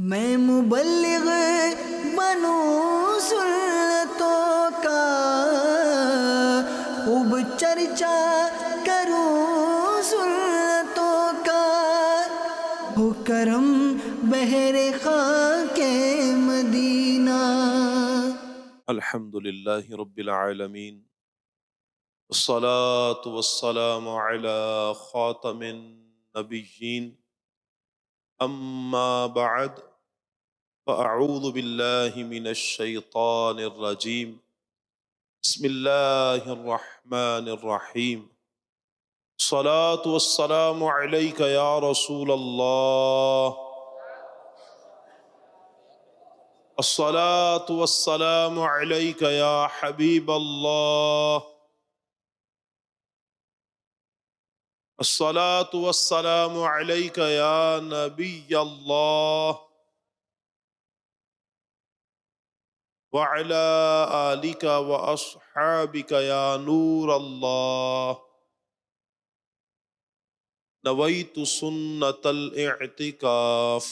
میں مبلغ بنوں سنتوں کا، خوب چرچا کروں سنتوں کا، ہو کرم بہر خاک مدینہ۔ الحمد للہ رب العالمین، والصلاة والسلام على خاتم النبیین، اما بعد فاعوذ باللہ من الشیطان الرجیم، بسم اللہ الرحمن الرحیم۔ الصلاة والسلام علیک یا رسول اللہ، الصلاة والسلام علیک یا حبیب اللہ، الصلاة والسلام علیک یا نبی اللہ، وعلی آلک واصحابک یا نور اللہ۔ نویت سنت الاعتکاف۔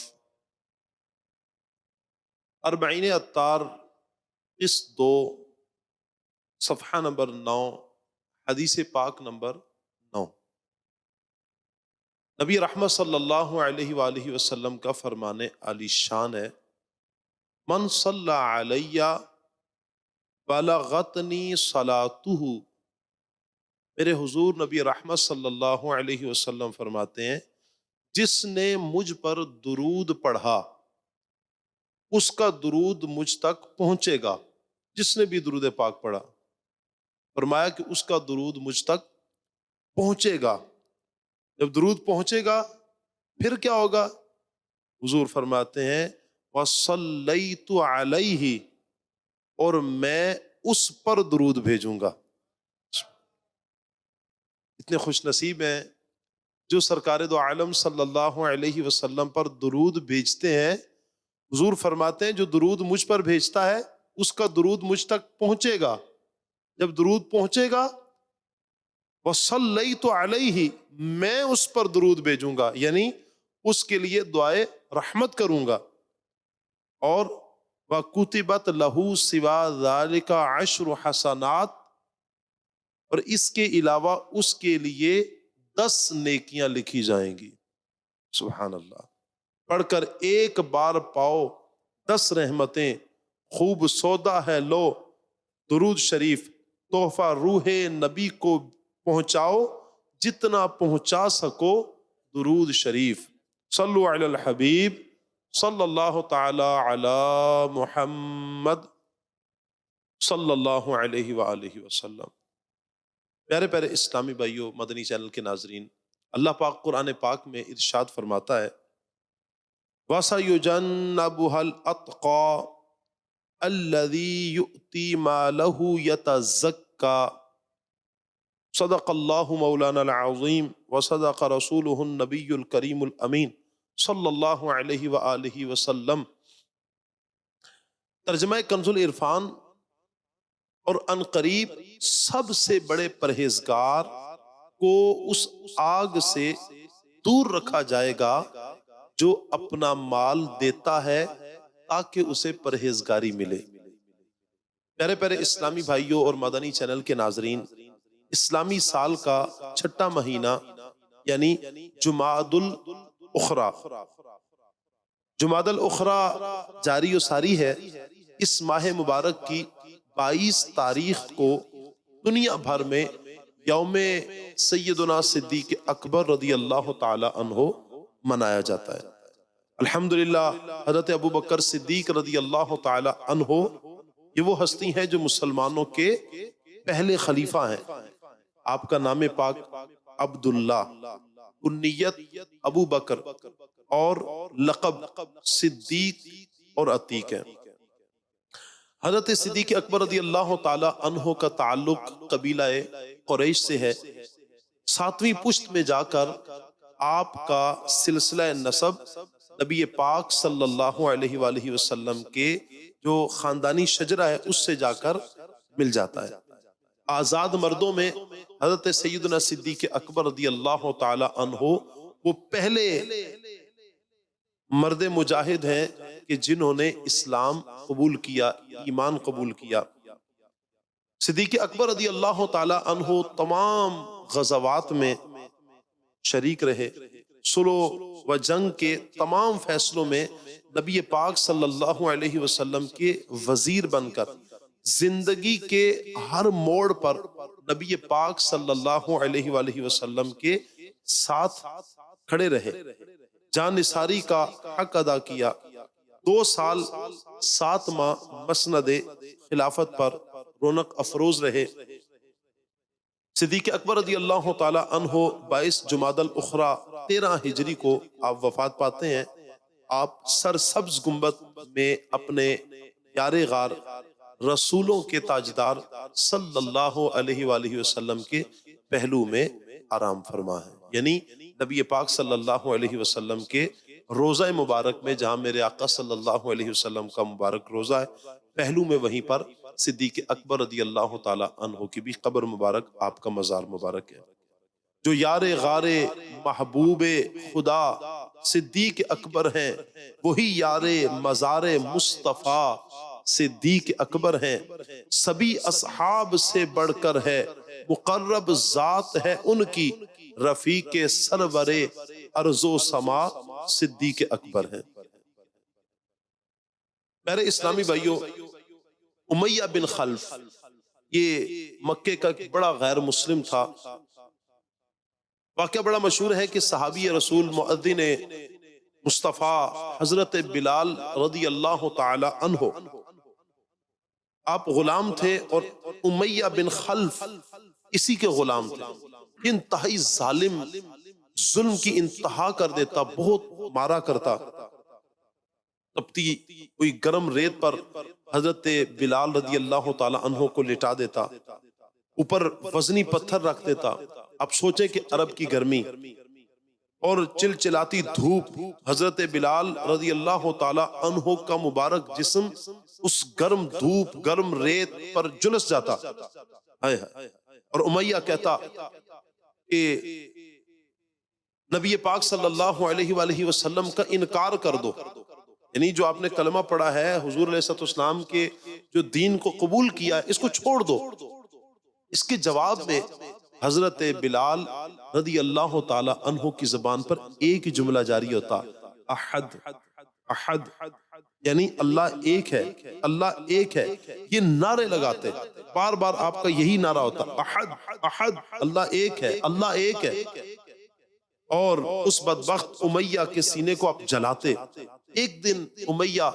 اربعین عطار قسط 2، صفحہ نمبر 9، حدیث پاک نمبر 9۔ نبی رحمت صلی اللہ علیہ وآلہ وسلم کا فرمان عالی شان ہے، من صلی علیہ بلغتنی صلاتہ۔ میرے حضور نبی رحمت صلی اللہ علیہ وسلم فرماتے ہیں، جس نے مجھ پر درود پڑھا اس کا درود مجھ تک پہنچے گا۔ جس نے بھی درود پاک پڑھا، فرمایا کہ اس کا درود مجھ تک پہنچے گا۔ جب درود پہنچے گا پھر کیا ہوگا؟ حضور فرماتے ہیں وَصَلَّيْتُ عَلَيْهِ، اور میں اس پر درود بھیجوں گا۔ اتنے خوش نصیب ہیں جو سرکار دو عالم صلی اللہ علیہ وسلم پر درود بھیجتے ہیں۔ حضور فرماتے ہیں جو درود مجھ پر بھیجتا ہے اس کا درود مجھ تک پہنچے گا۔ جب درود پہنچے گا وَصَلَّيْتُ عَلَيْهِ، میں اس پر درود بھیجوں گا، یعنی اس کے لیے دعائے رحمت کروں گا۔ اور وَكُتِبَتْ لَهُ سِوَى ذَلِكَ عَشْرُ حَسَنَاتٍ، اور اس کے علاوہ اس کے لیے 10 نیکیاں لکھی جائیں گی۔ سبحان اللہ۔ پڑھ کر ایک بار پاؤ 10 رحمتیں، خوب سودا ہے لو درود شریف، تحفہ روح نبی کو پہنچاؤ جتنا پہنچا سکو درود شریف۔ صلو علی الحبیب صلی اللہ تعالی علی محمد صلی اللہ علیہ وآلہ وسلم۔ پیارے پیارے اسلامی بھائیوں، مدنی چینل کے ناظرین، اللہ پاک قرآن پاک میں ارشاد فرماتا ہے وَسَيُجَنَّبُهَا الْأَتْقَى الَّذِي يُؤْتِي مَالَهُ يَتَزَكَّى۔ صدق اللہ مولانا العظیم وصدق رسولہ النبی الکریم الامین صلی اللہ علیہ وآلہ وسلم۔ ترجمہ کنز العرفان۔ اور ان قریب سب سے بڑے پرہیزگار کو اس آگ سے دور رکھا جائے گا جو اپنا مال دیتا ہے تاکہ اسے پرہیزگاری ملے۔ پیارے پیارے اسلامی بھائیوں اور مدنی چینل کے ناظرین، اسلامی سال کا 6واں مہینہ یعنی جمادی الاخری، جمادی الاخری جاری و ساری ہے۔ اس ماہ مبارک کی 22 تاریخ کو دنیا بھر میں یوم سیدنا صدیق اکبر رضی اللہ تعالی عنہ منایا جاتا ہے۔ الحمدللہ حضرت ابو بکر صدیق رضی اللہ تعالی عنہ یہ وہ ہستی ہیں جو مسلمانوں کے پہلے خلیفہ ہیں۔ آپ کا نام پاک عبداللہ، کنیت ابو بکر اور لقب صدیق اور عتیق ہے۔ حضرت صدیق اکبر رضی اللہ تعالی عنہ کا تعلق قبیلہ قریش سے ہے۔ 7ویں پشت میں جا کر آپ کا سلسلہ نسب نبی پاک صلی اللہ علیہ وآلہ وسلم کے جو خاندانی شجرہ ہے اس سے جا کر مل جاتا ہے۔ آزاد مردوں میں حضرت سیدنا صدیق اکبر رضی اللہ تعالی عنہ وہ پہلے مرد مجاہد ہیں کہ جنہوں نے اسلام قبول کیا، ایمان قبول کیا۔ صدیق اکبر رضی اللہ تعالی عنہ تمام غزوات میں شریک رہے، صلح و جنگ کے تمام فیصلوں میں نبی پاک صلی اللہ علیہ وسلم کے وزیر بن کر زندگی کے ہر موڑ پر نبی پاک صلی اللہ علیہ وآلہ وسلم کے ساتھ کھڑے رہے، جان نثاری کا حق ادا کیا۔ 2 سال 7 ماہ مسند خلافت پر رونق افروز رہے۔ صدیق اکبر رضی اللہ تعالی عنہ 22 جمادی الاخری 13 ہجری کو آپ وفات پاتے ہیں۔ آپ سرسبز گنبد میں اپنے پیارے غار رسولوں کے تاجدار صلی اللہ علیہ وآلہ وسلم کے پہلو میں آرام فرما ہے، یعنی نبی پاک صلی اللہ علیہ وسلم کے روضہ مبارک میں جہاں میرے آقا صلی اللہ علیہ وسلم کا مبارک روضہ ہے، پہلو میں وہیں پر صدیق اکبر رضی اللہ تعالی عنہ کی بھی قبر مبارک، آپ کا مزار مبارک ہے۔ جو یار غار محبوب خدا صدیق اکبر ہیں، وہی یار مزار مصطفیٰ صدیق اکبر ہیں۔ سبھی اصحاب سے بڑھ کر ہے، مقرب ذات ہے ان کی، رفیق سرور ارض و سما صدیق اکبر ہیں۔ میرے اسلامی بھائیوں، امیہ بن خلف یہ مکے کا ایک بڑا غیر مسلم تھا۔ واقعہ بڑا مشہور ہے کہ صحابی رسول مؤذن مصطفیٰ حضرت بلال رضی اللہ تعالی عنہ، آپ غلام تھے اور امیہ بن خلف اسی کے غلام تھے۔ انتہائی ظالم، ظلم کی انتہا کر دیتا، بہت مارا کرتا۔ تپتی کوئی گرم ریت پر حضرت بلال رضی اللہ تعالی عنہ کو لٹا دیتا، اوپر وزنی پتھر رکھ دیتا۔ اب سوچیں کہ عرب کی گرمی اور چلچلاتی دھوپ، حضرت بلال رضی اللہ تعالی عنہ کا مبارک جسم اس گرم دھوپ، گرم ریت پر جلس جاتا۔ اور امیہ کہتا کہ نبی پاک صلی اللہ علیہ وآلہ وسلم کا انکار کر دو، یعنی جو آپ نے کلمہ پڑھا ہے، حضور علیہ السلام کے جو دین کو قبول کیا ہے، اس کو چھوڑ دو۔ اس کے جواب میں حضرت بلال رضی اللہ تعالی عنہ کی زبان پر ایک ہی جملہ جاری ہوتا، احد احد، یعنی اللہ ایک ہے، اللہ ایک ہے۔ یہ نعرے لگاتے، بار بار آپ کا یہی نعرہ ہوتا، احد احد، اللہ ایک ہے، اللہ ایک ہے۔ اور اس بدبخت امیہ کے سینے کو آپ جلاتے۔ ایک دن امیہ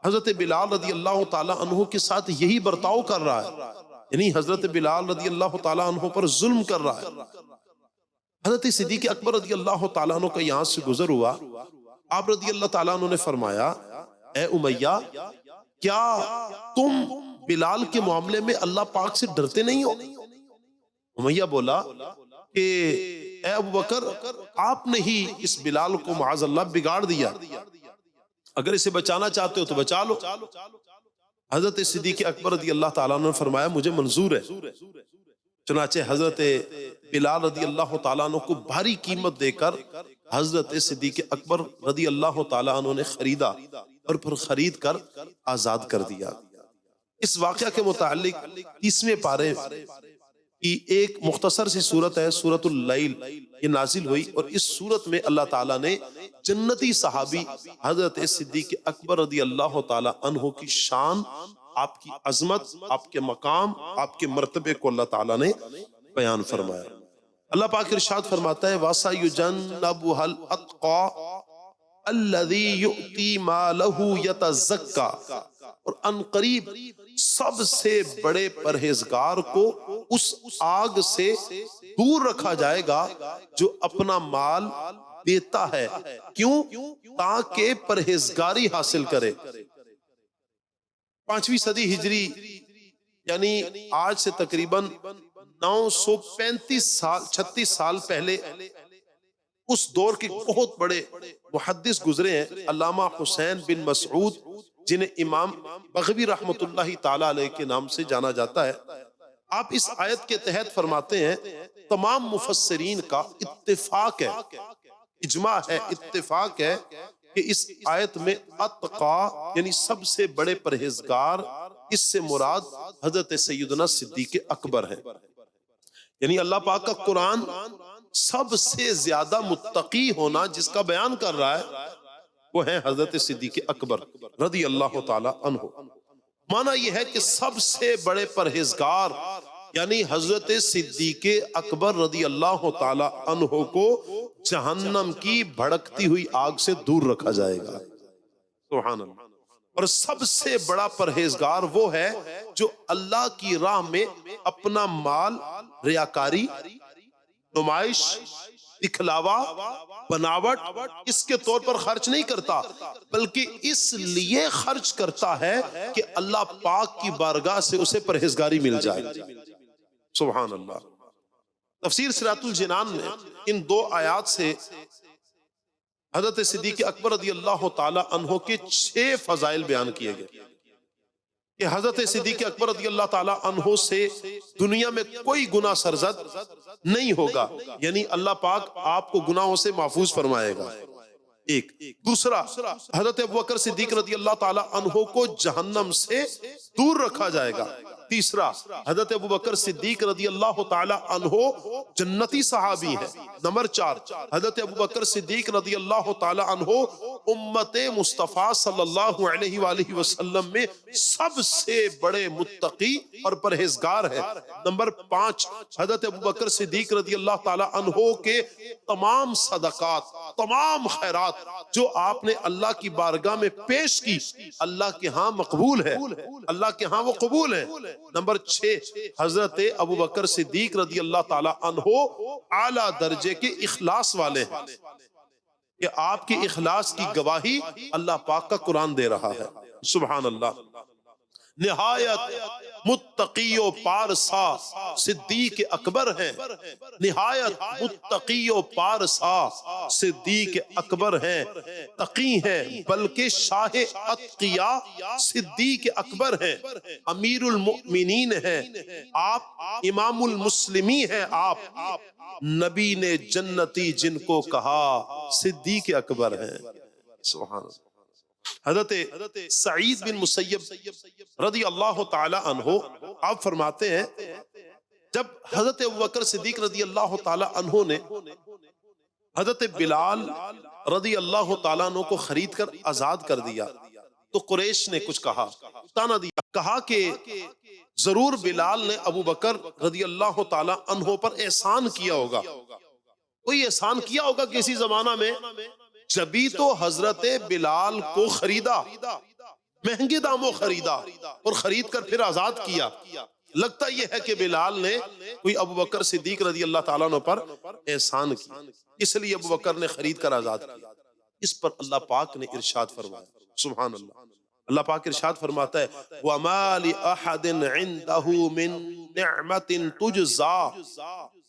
حضرت بلال رضی اللہ تعالی عنہ کے ساتھ یہی برتاؤ کر رہا ہے، یعنی حضرت بلال رضی اللہ تعالی عنہ پر ظلم کر رہا ہے۔ حضرت صدیق اکبر رضی اللہ تعالی عنہ کا یہاں سے گزر ہوا، آپ رضی اللہ تعالی عنہ نے فرمایا، اے امیہ، کیا تم بلال کے معاملے میں اللہ پاک سے ڈرتے نہیں ہو؟ امیہ بولا کہ اے ابو بکر، آپ نے ہی اس بلال کو معاذ اللہ بگاڑ دیا، اگر اسے بچانا چاہتے ہو تو بچا لو۔ حضرت صدیق اکبر رضی اللہ تعالیٰ عنہ نے فرمایا مجھے منظور ہے۔ چنانچہ حضرت بلال رضی اللہ تعالیٰ عنہ کو بھاری قیمت دے کر حضرت صدیق اکبر رضی اللہ تعالیٰ عنہ نے خریدا اور پھر خرید کر آزاد کر دیا۔ اس واقعہ کے متعلق 30ویں پارے کی ایک مختصر سی صورت ہے، سورۃ اللیل، یہ نازل ہوئی، اور اس صورت میں اللہ تعالیٰ نے جنتی صحابی حضرت صدیق اکبر رضی اللہ تعالیٰ عنہ کی شان، آپ کی عظمت، آپ کے مقام، آپ کے مرتبے کو اللہ تعالیٰ نے بیان فرمایا۔ اللہ پاک ارشاد فرماتا ہے وَسَيُجَنَّبُهَا الْأَتْقَى الَّذِي يُؤْتِي مَالَهُ يَتَزَكَّى، اور انقریب سب سے بڑے پرہیزگار کو اس آگ سے دور رکھا جائے گا جو اپنا مال دیتا ہے، کیوں؟ تاکہ پرہیزگاری حاصل کرے۔ 5ویں صدی ہجری، یعنی آج سے تقریباً 36 سال پہلے اس دور کے بہت بڑے محدث گزرے ہیں، علامہ حسین بن مسعود، جنہیں امام بغوی رحمت اللہ تعالی علیہ کے نام سے جانا جاتا ہے۔ آپ اس آیت کے تحت فرماتے ہیں تمام مفسرین کا اتفاق ہے، اجماع ہے، اتفاق ہے کہ اس آیت میں اتقا یعنی سب سے بڑے پرہیزگار، اس سے مراد حضرت سیدنا صدیق اکبر ہے. یعنی اللہ پاک کا قرآن سب سے زیادہ متقی ہونا جس کا بیان کر رہا ہے وہ ہے حضرت صدیق اکبر رضی اللہ تعالی عنہ. معنی یہ ہے کہ سب سے بڑے پرہیزگار یعنی حضرت صدیق اکبر رضی اللہ تعالی عنہ کو جہنم کی بھڑکتی ہوئی آگ سے دور رکھا جائے گا. سبحان اللہ. اور سب سے بڑا پرہیزگار وہ ہے جو اللہ کی راہ میں اپنا مال ریاکاری، نمائش، دکھلاوا، بناوٹ اس کے طور پر خرچ نہیں کرتا، بلکہ اس لیے خرچ کرتا ہے کہ اللہ پاک کی بارگاہ سے اسے پرہیزگاری مل جائے. سبحان اللہ. تفسیر صراط الجنان میں ان دو آیات سے حضرت صدیق اکبر رضی اللہ تعالی عنہ کے 6 فضائل بیان کیے گئے کہ حضرت صدیق اکبر رضی اللہ تعالی عنہ سے دنیا میں کوئی گناہ سرزد نہیں ہوگا، یعنی اللہ پاک آپ کو گناہوں سے محفوظ فرمائے گا. ایک. دوسرا، حضرت ابوبکر صدیق رضی اللہ تعالی عنہ کو جہنم سے دور رکھا جائے گا. تیسرا، حضرت ابوبکر صدیق رضی اللہ تعالی عنہ جنتی صحابی ہیں. نمبر 4، حضرت ابوبکر صدیق رضی اللہ تعالی عنہ امت مصطفیٰ صلی اللہ علیہ وآلہ وسلم میں سب سے بڑے متقی اور پرہیزگار ہیں. نمبر 5، حضرت ابوبکر صدیق رضی اللہ تعالی عنہ کے تمام صدقات، تمام خیرات جو آپ نے اللہ کی بارگاہ میں پیش کی اللہ کے ہاں مقبول ہے، اللہ کے ہاں وہ قبول ہے. نمبر 6، حضرت ابوبکر صدیق رضی اللہ تعالی عنہ اعلیٰ درجے کے اخلاص والے ہیں کہ آپ کے اخلاص کی گواہی اللہ پاک کا قرآن دے رہا ہے. سبحان اللہ. نہایت متقی و پارسا صدیق اکبر ہیں، نہایت متقی و پارسا صدیق اکبر ہیں، تقی ہیں بلکہ شاہ اتقیاء صدیق اکبر ہیں، امیر المؤمنین ہیں آپ، امام المسلمین ہیں آپ، نبی نے جنتی جن کو کہا صدیق اکبر ہیں. سبحان اللہ. حضرت سعید بن مسیب رضی اللہ تعالی عنہ آپ فرماتے ہیں جب حضرت ابوبکر صدیق رضی اللہ تعالی عنہ نے حضرت بلال رضی اللہ تعالی عنہ کو خرید کر آزاد کر دیا تو قریش نے کچھ کہا، تانا دیا، کہا کہ ضرور بلال نے ابوبکر رضی اللہ تعالی عنہ پر احسان کیا ہوگا، کوئی احسان کیا ہوگا کسی زمانہ میں، جبھی تو حضرت بلال کو خریدا، مہنگے داموں خریدا اور خرید کر پھر آزاد کیا. لگتا یہ ہے کہ بلال نے کوئی ابوبکر صدیق رضی اللہ تعالیٰ عنہ پر احسان کیا، اس لیے ابوبکر نے خرید کر آزاد کیا. اس پر اللہ پاک نے ارشاد فرمایا. سبحان اللہ. اللہ پاک ارشاد فرماتا ہے وَمَا لِأَحَدٍ عِنْدَهُ مِن نِعْمَةٍ تُجْزَى،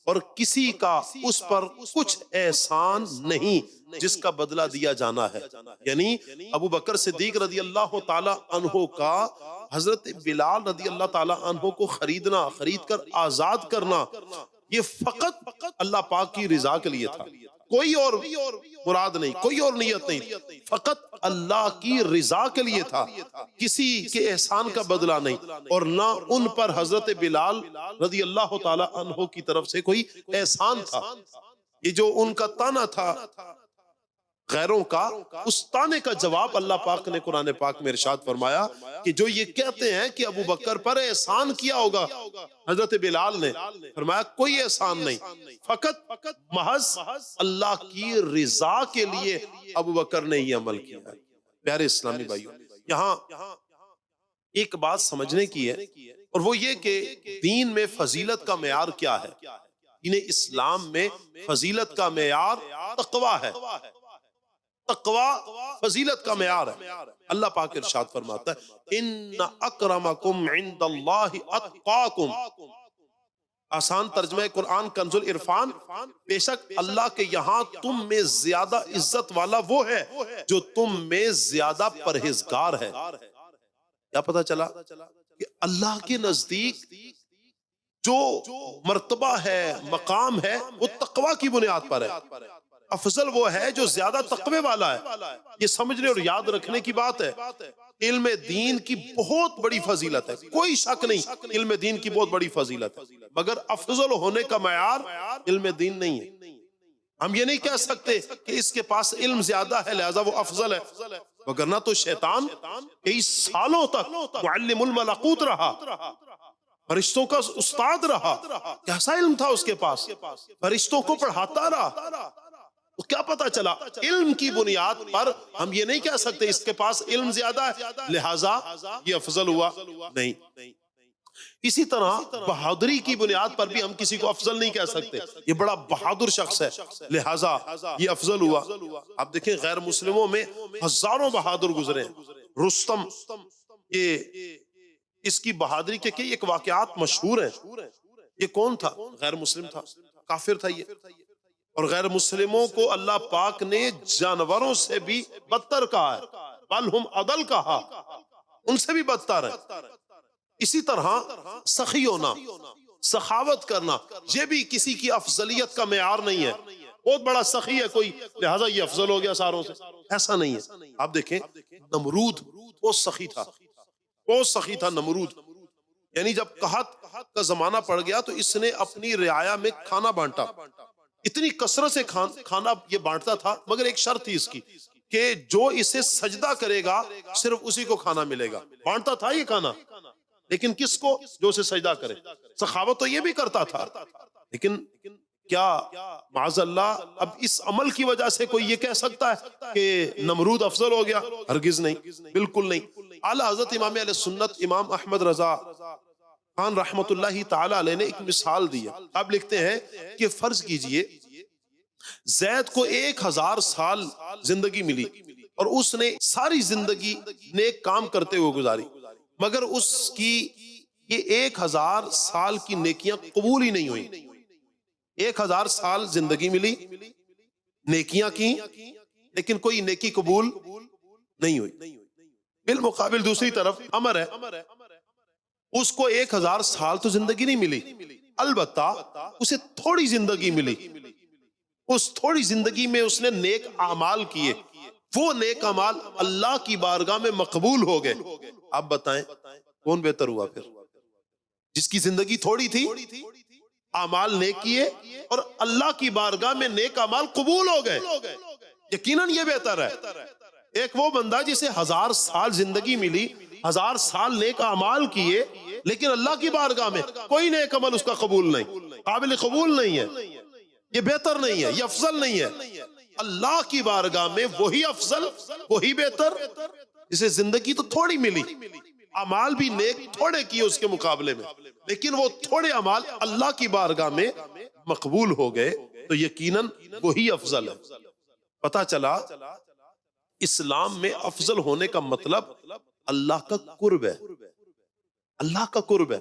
اور کسی کا اس پر کچھ احسان نہیں جس کا بدلہ دیا جانا ہے. یعنی ابوبکر صدیق رضی اللہ تعالی عنہ کا حضرت بلال رضی اللہ تعالی عنہ کو خریدنا، خرید کر آزاد کرنا، یہ فقط اللہ پاک کی رضا کے لیے تھا، کوئی اور مراد نہیں، کوئی اور نیت نہیں، فقط اللہ کی رضا کے لیے تھا، کسی کے احسان کا بدلہ نہیں، اور نہ ان پر حضرت بلال رضی اللہ تعالی عنہ کی طرف سے کوئی احسان تھا. یہ جو ان کا تانا تھا غیروں کا، اس تانے کا جواب اللہ پاک نے قرآن پاک میں ارشاد فرمایا کہ جو یہ کہتے ہیں کہ ابو بکر پر احسان کیا ہوگا حضرت بلال نے، فرمایا کوئی احسان نہیں، فقط محض اللہ کی رضا کے لیے ابو بکر نے یہ عمل کیا. پیارے اسلامی بھائیوں، یہاں ایک بات سمجھنے کی ہے، اور وہ یہ کہ دین میں فضیلت کا معیار کیا ہے. دین اسلام میں فضیلت کا معیار تقویٰ ہے، تقویٰ فضیلت کا معیار ہے. اللہ پاک ارشاد فرماتا ہے ان اکرمکم عند اللہ اتقاکم. آسان ترجمہ قرآن کنز العرفان، بے شک اللہ کے یہاں تم میں زیادہ عزت والا وہ ہے جو تم میں زیادہ پرہیزگار ہے. کیا پتہ چلا کہ اللہ کے نزدیک جو مرتبہ ہے، مقام ہے، وہ تقویٰ کی بنیاد پر ہے. افضل وہ ہے جو زیادہ تقوی والا ہے. یہ سمجھنے اور یاد رکھنے کی بات ہے. علم دین کی بہت بڑی فضیلت ہے، کوئی شک نہیں، علم دین کی بہت بڑی فضیلت ہے، مگر افضل ہونے کا معیار علم دین نہیں ہے. ہم یہ نہیں کہہ سکتے کہ اس کے پاس علم زیادہ ہے لہذا وہ افضل ہے، وگرنہ تو شیطان کئی سالوں تک معلم الملکوت رہا، فرشتوں کا استاد رہا. کیسا علم تھا اس کے پاس؟ فرشتوں کو پڑھاتا رہا. تو کیا پتا چلا؟ علم کی بنیاد پر ہم یہ نہیں کہہ سکتے اس کے پاس علم زیادہ ہے لہٰذا یہ افضل ہوا، نہیں. اسی طرح بہادری کی بنیاد پر بھی ہم کسی کو افضل نہیں کہہ سکتے، یہ بڑا بہادر شخص ہے لہٰذا یہ افضل ہوا. آپ دیکھیں غیر مسلموں میں ہزاروں بہادر گزرے ہیں. رستم، یہ اس کی بہادری کے کئی ایک واقعات مشہور ہیں. یہ کون تھا؟ غیر مسلم تھا، کافر تھا یہ. اور غیر مسلموں کو اللہ پاک نے جانوروں سے بھی بدتر کہا ہے، بل ہم اضل کہا، ان سے بھی بدتر ہے. اسی طرح سخی ہونا، سخاوت کرنا، یہ بھی کسی کی افضلیت کا معیار نہیں ہے. بہت بڑا سخی ہے کوئی لہذا یہ افضل ہو گیا ساروں سے، ایسا نہیں ہے. آپ دیکھیں نمرود بہت سخی تھا، بہت سخی تھا نمرود. یعنی جب قحط کا زمانہ پڑ گیا تو اس نے اپنی رعایا میں کھانا بانٹا. اتنی کثرت سے کھانا یہ بانٹتا تھا، مگر ایک شرط تھی اس کی کہ جو اسے سجدہ کرے گا صرف اسی کو کھانا ملے گا. بانٹتا تھا یہ کھانا، لیکن کس کو؟ جو اسے سجدہ کرے. سخاوت تو یہ بھی کرتا تھا، لیکن کیا معاذ اللہ اب اس عمل کی وجہ سے کوئی یہ کہہ سکتا ہے کہ نمرود افضل ہو گیا؟ ہرگز نہیں، بالکل نہیں. اعلیٰ حضرت امام اہل سنت امام احمد رضا خان رحمت اللہ تعالی علیہ نے ایک مثال دی ہے. آپ لکھتے ہیں کہ فرض کیجئے زید کو 1000 سال زندگی ملی اور اس نے ساری زندگی نیک کام کرتے ہوئے گزاری، مگر اس کی یہ 1000 سال کی نیکیاں قبول ہی نہیں ہوئی. 1000 سال زندگی ملی، نیکیاں کی، لیکن کوئی نیکی قبول نہیں ہوئی. بالمقابل دوسری طرف عمر ہے، اس کو 1000 سال تو زندگی نہیں ملی، البتہ اسے تھوڑی زندگی ملی. اس تھوڑی زندگی میں اس نے نیک اعمال کیے، وہ نیک اعمال اللہ کی بارگاہ میں مقبول ہو گئے. آپ بتائیں کون بہتر ہوا پھر؟ جس کی زندگی تھوڑی تھی، اعمال نیک کیے اور اللہ کی بارگاہ میں نیک اعمال قبول ہو گئے، یقیناً یہ بہتر ہے. ایک وہ بندہ جسے 1000 سال زندگی ملی، 1000 سال نیک اعمال کیے، لیکن اللہ کی بارگاہ میں کوئی نیک عمل اس کا قبول نہیں، قابل قبول نہیں ہے. یہ بہتر نہیں ہے، یہ افضل نہیں ہے. اللہ کی بارگاہ میں وہی افضل، وہی بہتر جسے زندگی تو تھوڑی ملی، اعمال بھی نیک تھوڑے کیے اس کے مقابلے میں، لیکن وہ تھوڑے اعمال اللہ کی بارگاہ میں مقبول ہو گئے، تو یقیناً وہی افضل ہے. پتہ چلا اسلام میں افضل ہونے کا مطلب اللہ کا قرب ہے، اللہ کا قرب ہے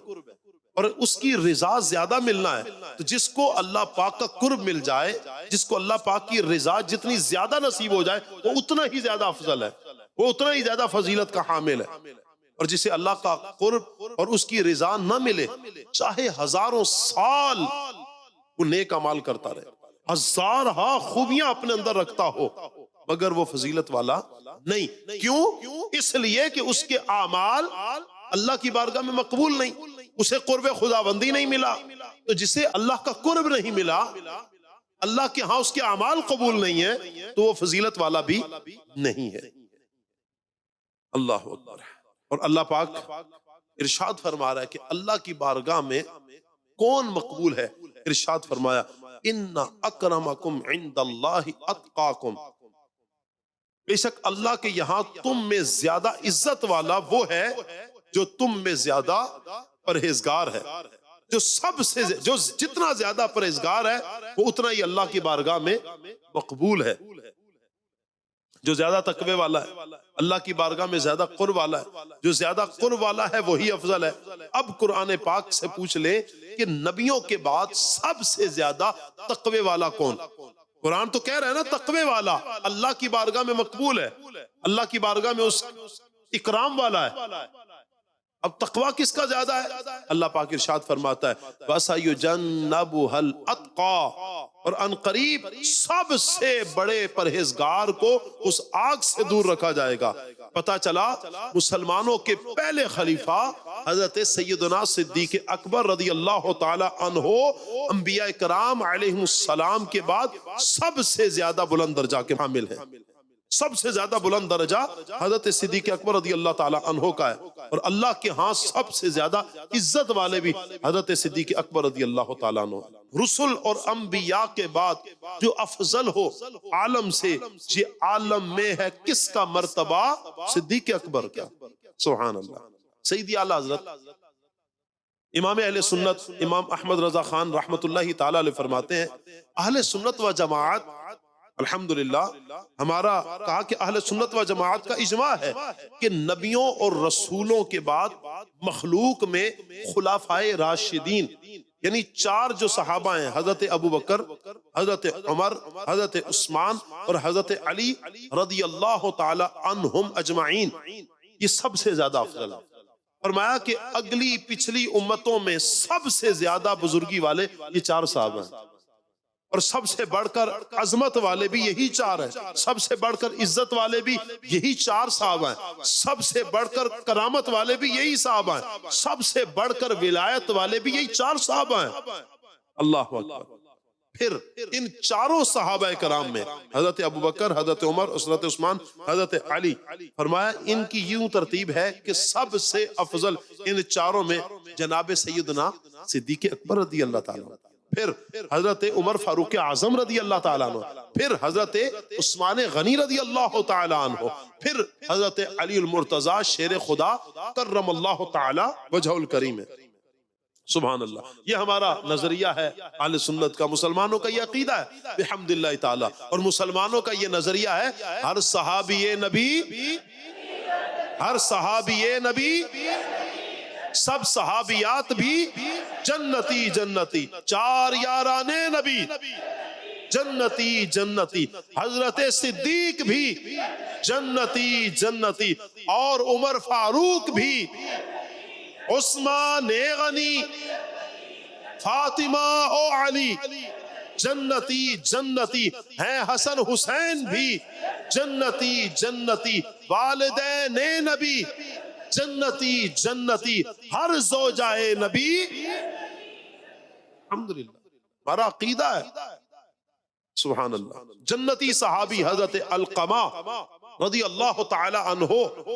اور اس کی رضا زیادہ ملنا ہے. تو جس کو اللہ پاک کا قرب مل جائے، جس کو اللہ پاک کی رضا جتنی زیادہ نصیب ہو جائے، وہ اتنا ہی زیادہ افضل ہے، وہ اتنا ہی زیادہ فضیلت کا حامل ہے. اور جسے اللہ کا قرب اور اس کی رضا نہ ملے، چاہے ہزاروں سال وہ نیک اعمال کرتا رہے، ہزارہا خوبیاں اپنے اندر رکھتا ہو، مگر وہ فضیلت والا نہیں. کیوں؟ اس لیے کہ اس کے اعمال اللہ کی بارگاہ میں مقبول نہیں، اسے قرب خداوندی نہیں ملا. تو جسے اللہ کا قرب نہیں ملا، اللہ کے ہاں اس کے اعمال قبول نہیں ہے، تو وہ فضیلت والا بھی نہیں ہے. اللہ اکبر. اور اللہ پاک ارشاد فرما رہا ہے کہ اللہ کی بارگاہ میں کون مقبول ہے. ارشاد فرمایا ان اکرمکم عند اللہ اتقاکم، بے شک اللہ کے یہاں تم میں زیادہ عزت والا وہ ہے جو تم میں زیادہ پرہیزگار ہے. جو سب سے جو جتنا زیادہ پرہیزگار ہے وہ اتنا ہی اللہ کی بارگاہ میں مقبول ہے. جو زیادہ تقوی والا ہے، اللہ کی بارگاہ میں زیادہ قرب والا ہے، جو زیادہ قرب والا ہے وہی افضل ہے. اب قرآن پاک سے پوچھ لیں کہ نبیوں کے بعد سب سے زیادہ تقوی والا کون؟ قرآن تو کہہ رہا ہے نا تقوی والا اللہ کی بارگاہ میں مقبول ہے، اللہ کی بارگاہ میں اس اکرام والا ہے. اب تقوی کس کا زیادہ ہے؟ اللہ پاک ارشاد فرماتا ہے وَسَيُجَنَّبُهَا الْأَتْقَى، اور ان قریب سب سے بڑے پرہیزگار کو اس آگ سے دور رکھا جائے گا۔ پتہ چلا مسلمانوں کے پہلے خلیفہ حضرت سیدنا صدیق اکبر رضی اللہ تعالی عنہ انبیاء کرام علیہ السلام کے بعد سب سے زیادہ بلند درجہ کے حامل ہیں۔ سب سے زیادہ بلند درجہ حضرت صدیق اکبر رضی اللہ تعالی عنہ کا ہے، اور اللہ کے ہاں سب سے زیادہ عزت والے بھی حضرت صدیق اکبر رضی اللہ تعالی عنہ۔ رسل اور انبیاء کے بعد جو افضل ہو عالم سے، یہ عالم میں ہے کس کا مرتبہ؟ صدیق اکبر کا۔ سبحان اللہ۔ سیدی اعلی حضرت امام اہل سنت امام احمد رضا خان رحمت اللہ تعالی علیہ فرماتے ہیں اہل سنت و جماعت، الحمدللہ ہمارا کہا کہ اہل سنت و جماعت کا اجماع ہے کہ نبیوں اور رسولوں کے بعد مخلوق میں خلفائے راشدین یعنی چار جو صحابہ ہیں، حضرت ابو بکر، حضرت عمر، حضرت عثمان اور حضرت علی رضی اللہ تعالی عنہم اجمعین، یہ سب سے زیادہ افضل ہے۔ فرمایا کہ اگلی پچھلی امتوں میں سب سے زیادہ بزرگی والے یہ چار صحابہ ہیں، اور سب سے بڑھ کر عظمت والے بھی یہی چار ہیں، سب سے بڑھ کر عزت والے بھی یہی چار صحابہ ہیں، سب سے بڑھ کر کرامت والے بھی یہی صحابہ ہیں، سب سے بڑھ کر ولایت والے بھی یہی چار صحابہ ہیں۔ اللہ اکبر۔ پھر ان چاروں صحابہ کرام میں حضرت ابو بکر، حضرت عمر، حضرت عثمان، حضرت علی، فرمایا ان کی یوں ترتیب ہے کہ سب سے افضل ان چاروں میں جناب سیدنا صدیق اکبر رضی اللہ تعالیٰ عنہ، پھر حضرت عمر فاروق اعظم رضی اللہ تعالیٰ عنہ، پھر حضرت عثمان غنی رضی اللہ تعالیٰ عنہ، پھر حضرت علی المرتضی شیر خدا کرم اللہ تعالیٰ وجہ الکریم ہے۔ سبحان اللہ۔ یہ ہمارا نظریہ ہے اہل سنت کا، مسلمانوں کا یہ عقیدہ ہے بحمد اللہ تعالی، اور مسلمانوں کا یہ نظریہ ہے ہر صحابی نبی، ہر صحابی نبی، سب صحابیات بھی جنتی جنتی، چار یاران نبی جنتی جنتی، حضرت صدیق بھی جنتی جنتی، اور عمر فاروق بھی، عثمان غنی، فاطمہ او علی جنتی جنتی ہیں، حسن حسین بھی جنتی جنتی، والدین نبی جنتی جنتی، ہر زوجہ نبی، الحمدللہ ہمارا عقیدہ ہے۔ سبحان اللہ۔ جنتی صحابی حضرت علقمہ رضی اللہ تعالی عنہ،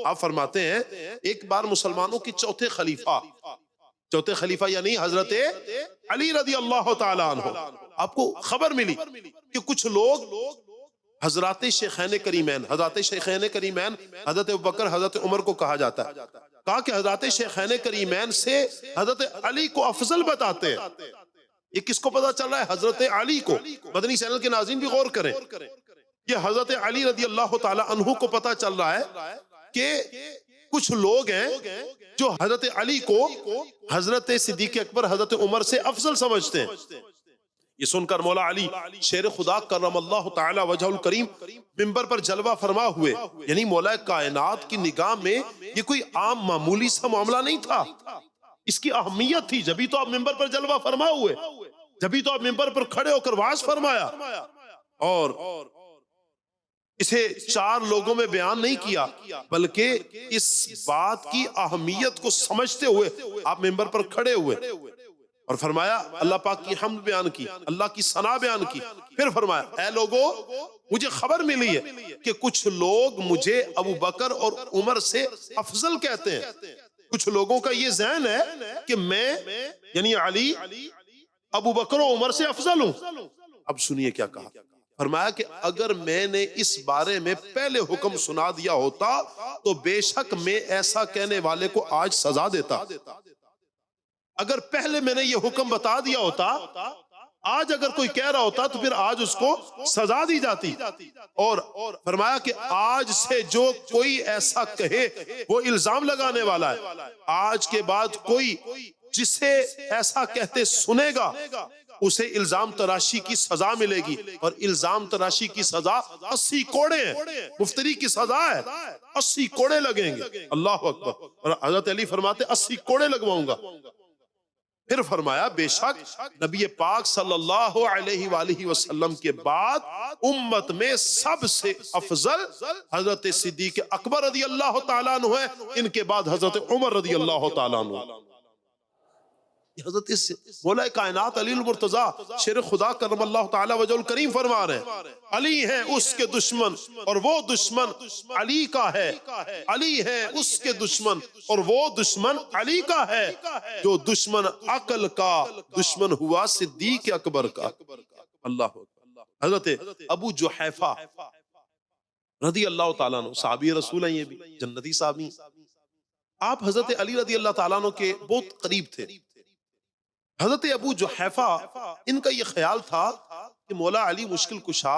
آپ فرماتے ہیں ایک بار مسلمانوں کی چوتھے خلیفہ یعنی حضرت علی رضی اللہ تعالی عنہ، آپ کو خبر ملی کہ کچھ لوگ حضرات شیخین کریمین، حضرات شیخین کریمین حضرت ابوبکر، حضرت عمر کو کہا جاتا ہے، کہا کہ حضرات شیخین کریمین سے حضرت علی کو افضل بتاتے ہیں۔ یہ کس کو پتا چل رہا ہے؟ حضرت علی کو۔ مدنی چینل کے ناظرین بھی غور کریں، یہ حضرت علی رضی اللہ تعالی عنہ کو پتا چل رہا ہے کہ کچھ لوگ ہیں جو حضرت علی کو حضرت صدیق اکبر، حضرت عمر سے افضل سمجھتے ہیں۔ یہ سن کر مولا علی شیر خدا کرم اللہ تعالی وجہ الکریم منبر پر جلوہ فرما ہوئے، یعنی مولا کائنات کی نگاہ میں یہ کوئی عام معمولی سا معاملہ نہیں تھا، اس کی اہمیت تھی، جبھی تو آپ منبر پر جلوہ فرما ہوئے، جبھی تو آپ منبر پر کھڑے ہو کر وعظ فرمایا، اور اسے چار لوگوں میں بیان نہیں کیا بلکہ اس بات کی اہمیت کو سمجھتے ہوئے آپ منبر پر کھڑے ہوئے اور فرمایا اللہ پاک کی حمد بیان کی، اللہ کی ثنا بیان کی، پھر فرمایا اے لوگوں مجھے خبر ملی ہے کہ کچھ لوگ مجھے ابو بکر اور عمر سے افضل کہتے ہیں۔ کچھ لوگوں کا یہ ذہن ہے کہ میں یعنی علی ابو بکر و عمر سے افضل ہوں۔ اب سنیے کیا کہا، فرمایا کہ اگر میں نے اس بارے میں پہلے حکم سنا دیا ہوتا تو بے شک میں ایسا کہنے والے کو آج سزا دیتا۔ اگر پہلے میں نے یہ حکم بتا دیا ہوتا، آج اگر کوئی کہہ رہا ہوتا تو پھر آج اس کو سزا دی جاتی۔ اور فرمایا کہ آج سے جو کوئی ایسا کہے وہ الزام لگانے والا ہے، آج کے بعد کوئی جسے ایسا کہتے سنے گا اسے الزام تراشی کی سزا ملے گی، اور الزام تراشی کی سزا 80 کوڑے ہیں، مفتری کی سزا ہے 80 کوڑے لگیں گے۔ اللہ اکبر۔ اور حضرت علی فرماتے 80 کوڑے لگواؤں گا۔ پھر فرمایا بے شک نبی پاک صلی اللہ علیہ وآلہ وسلم کے بعد امت میں سب سے افضل حضرت صدیق اکبر رضی اللہ تعالیٰ عنہ ہے، ان کے بعد حضرت عمر رضی اللہ تعالیٰ عنہ۔ حضرت مولا کائنات علی المرتضی شیر خدا کرم اللہ تعالی وجہ الکریم فرما رہے ہیں علی ہیں اس کے دشمن اور وہ دشمن علی کا ہے، علی ہے اس کے دشمن اور وہ دشمن علی کا ہے، جو دشمن عقل کا دشمن ہوا صدیق اکبر کا۔ اللہ حضرت ابو جحیفہ رضی اللہ تعالیٰ عنہ صحابی رسول ہیں، یہ بھی جنتی صحابی ہیں۔ آپ حضرت علی رضی اللہ تعالیٰ عنہ کے بہت قریب تھے۔ حضرت ابو جحیفہ ان کا یہ خیال تھا کہ مولا علی مشکل کشا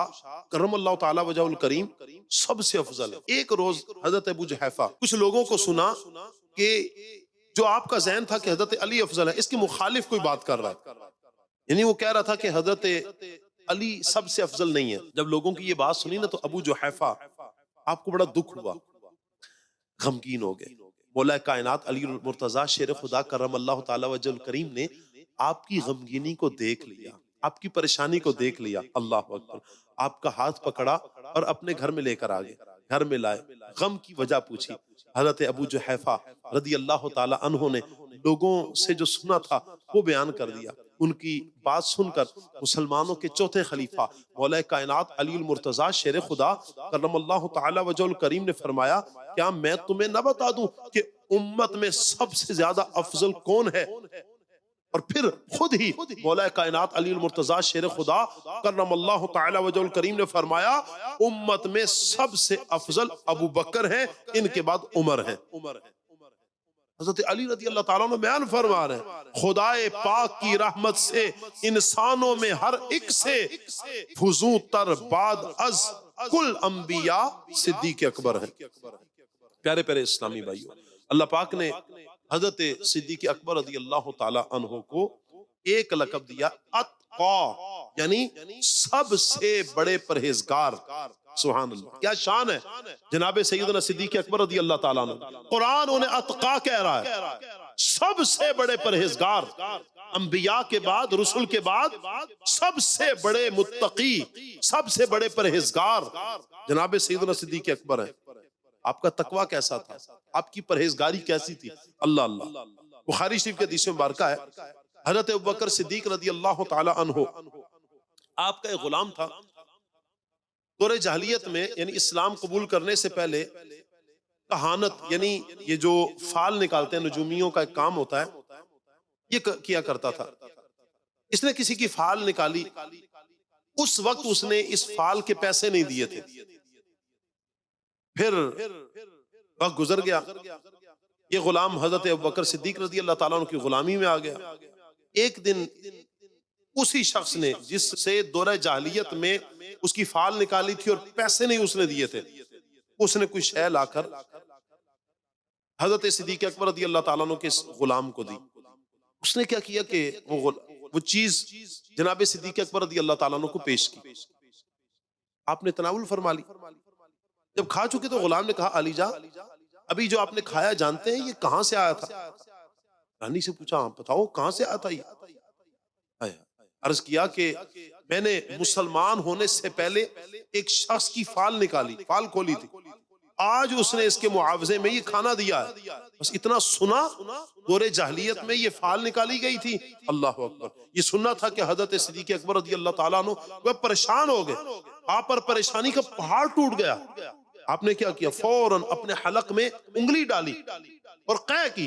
کرم اللہ تعالی وجہ الکریم سب سے افضل ہے۔ ایک روز حضرت ابو جحیفہ کچھ لوگوں کو سنا کہ جو آپ کا ذہن تھا کہ حضرت علی افضل ہے، اس کے مخالف کوئی بات کر رہا ہے، یعنی وہ کہہ رہا تھا کہ حضرت علی سب سے افضل نہیں ہے۔ جب لوگوں کی یہ بات سنی نا تو ابو جحیفہ آپ کو بڑا دکھ ہوا، غمگین ہو گئے۔ مولا کائنات علی المرتضی شیر خدا کرم اللہ تعالی وجہ الکریم نے آپ کی غمگینی کو دیکھ لیا، آپ کی پریشانی کو دیکھ لیا۔ اللہ اکبر۔ آپ کا ہاتھ پکڑا اور اپنے گھر میں لے کر آگے، گھر میں لائے، غم کی وجہ پوچھی۔ حضرت ابو جحیفہ رضی اللہ تعالی عنہ نے لوگوں سے جو سنا تھا وہ بیان کر دیا۔ ان کی بات سن کر مسلمانوں کے چوتھے خلیفہ مولا کائنات علی المرتضی شیر خدا کرم اللہ تعالی وجہ الکریم نے فرمایا کیا میں تمہیں نہ بتا دوں کہ امت میں سب سے زیادہ افضل کون ہے؟ اور پھر خود ہی مولا کائنات علی المرتضی شیر خدا کرم اللہ تعالی وجہ الکریم نے فرمایا امت میں سب سے افضل ابو بکر ہیں، ان کے بعد عمر ہیں۔ حضرت علی رضی اللہ تعالیٰ عنہ بیان فرما رہے ہیں خدائے پاک کی رحمت سے انسانوں میں ہر ایک سے فزوں تر بعد از کل انبیاء صدیق اکبر ہیں۔ پیارے پیارے اسلامی بھائیوں، اللہ پاک نے حضرت صدیق اکبر رضی اللہ تعالی عنہ کو ایک لقب دیا اتقا، یعنی سب سے بڑے پرہیزگار۔ سبحان اللہ، کیا شان ہے جناب سیدنا صدیق اکبر رضی اللہ تعالیٰ عنہ۔ قرآن انہیں اتقا کہہ رہا ہے، سب سے بڑے پرہیزگار، انبیاء کے بعد، رسول کے بعد سب سے بڑے متقی، سب سے بڑے پرہیزگار جناب سیدنا صدیق اکبر ہے۔ آپ کا تقوی کیسا تھا؟ آپ کی پرہیزگاری کیسی تھی؟ اللہ اللہ۔ بخاری شریف کے حدیث میں مبارکہ ہے حضرت ابوبکر صدیق رضی اللہ تعالی عنہ، آپ کا ایک غلام تھا دور جاہلیت میں، یعنی اسلام قبول کرنے سے پہلے کہانت، یعنی یہ جو فال نکالتے ہیں نجومیوں کا ایک کام ہوتا ہے، یہ کیا کرتا تھا۔ اس نے کسی کی فال نکالی، اس وقت اس نے اس فال کے پیسے نہیں دیے تھے۔ پھر وقت گزر گیا، یہ غلام حضرت ابوبکر صدیق رضی اللہ تعالیٰ عنہ کی غلامی میں آ گیا۔ ایک دن اسی شخص نے جس سے دورہ جاہلیت میں اس کی فال نکالی تھی اور پیسے نہیں اس نے دیے تھے، اس نے کوئی شے لا کر حضرت صدیق اکبر رضی اللہ تعالیٰ عنہ کے غلام کو دی۔ اس نے کیا کیا کہ وہ چیز جناب صدیق اکبر رضی اللہ تعالیٰ عنہ کو پیش کی۔ آپ نے تناول فرما لی۔ جب کھا چکے تو غلام نے کہا علی جا، ابھی جو آپ نے کھایا جانتے ہیں یہ کہاں سے آیا تھا؟ رانی سے پوچھا ہاں بتاؤ کہاں سے آیا تھا یہ؟ عرض کیا کہ میں نے مسلمان ہونے سے پہلے ایک شخص کی فال نکالی، فال کھولی تھی، آج اس نے اس کے معاوضے میں یہ کھانا دیا ہے۔ بس اتنا سنا، دور جاہلیت میں یہ فال نکالی گئی تھی۔ اللہ اکبر۔ یہ سننا تھا کہ حضرت صدیق اکبر رضی اللہ تعالیٰ عنہ وہ پریشان ہو گئے، آپ پر پریشانی کا پہاڑ ٹوٹ گیا۔ آپ نے کیا کیا؟ فوراً اپنے حلق میں انگلی ڈالی اور قے کی،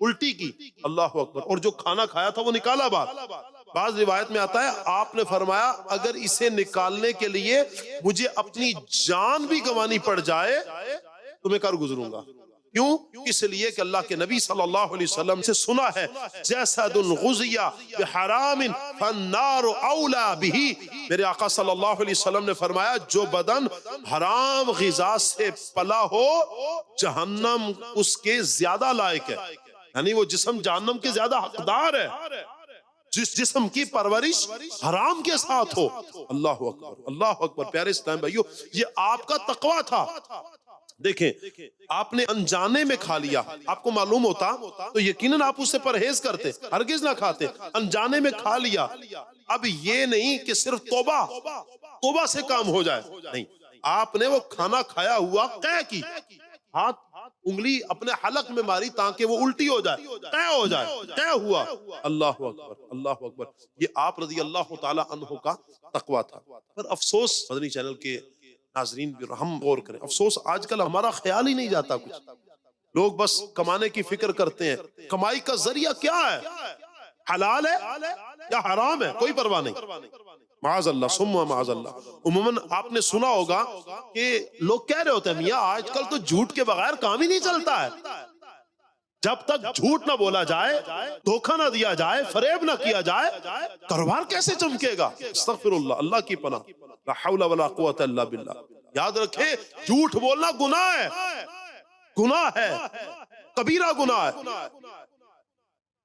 الٹی کی۔ اللہ اکبر۔ اور جو کھانا کھایا تھا وہ نکالا باہر۔ بعض روایت میں آتا ہے آپ نے فرمایا اگر اسے نکالنے کے لیے مجھے اپنی جان بھی گنوانی پڑ جائے تو میں کر گزروں گا۔ کیوں؟ اس لیے کہ اللہ کے نبی صلی اللہ علیہ وسلم سے سنا ہے جسد غزی بحرام فالنار اولا بہ۔ میرے آقا صلی اللہ علیہ وسلم نے فرمایا جو بدن حرام غذا سے پلا ہو جہنم اس کے زیادہ لائق ہے، یعنی وہ جسم جہنم کے زیادہ حقدار ہے۔ جس جسم کی پرورش حرام کے ساتھ ہو. اللہ اکبر اللہ اکبر. پیارے اسلام بھائیو یہ آپ کا تقوی تھا. دیکھیں آپ نے انجانے میں کھا لیا, آپ کو معلوم ہوتا تو یقیناً آپ اس سے پرہیز کرتے, ہرگز نہ کھاتے. انجانے میں کھا لیا. اب یہ نہیں کہ صرف توبہ سے کام ہو جائے, نہیں, آپ نے وہ کھانا کھایا ہوا قے کی, ہاتھ انگلی اپنے حلق میں ماری تاکہ وہ الٹی ہو جائے, قے ہو جائے, قے ہوا. اللہ اکبر اللہ اکبر. یہ آپ رضی اللہ تعالی عنہ کا تقوی تھا. پر افسوس مدنی چینل کے ناظرین بھی ہم غور کریں, افسوس آج کل ہمارا خیال ہی نہیں جاتا کچھ. لوگ بس کمانے کی فکر کرتے ہیں. کمائی کا ذریعہ کیا ہے, حلال ہے یا حرام ہے, کوئی پرواہ نہیں. معاذ اللہ ثم معاذ اللہ. عموماً آپ نے سنا ہوگا کہ لوگ کہہ رہے ہوتے ہیں میاں آج کل تو جھوٹ کے بغیر کام ہی نہیں چلتا ہے. جب تک جھوٹ نہ بولا جائے, دھوکہ نہ دیا جائے, فریب نہ کیا جائے, کاروبار کیسے چمکے گا؟ استغفر اللہ, اللہ کی پناہ, لا حول ولا قوت الا باللہ. یاد رکھیں جھوٹ بولنا گناہ ہے, گناہ ہے, کبیرہ گناہ ہے.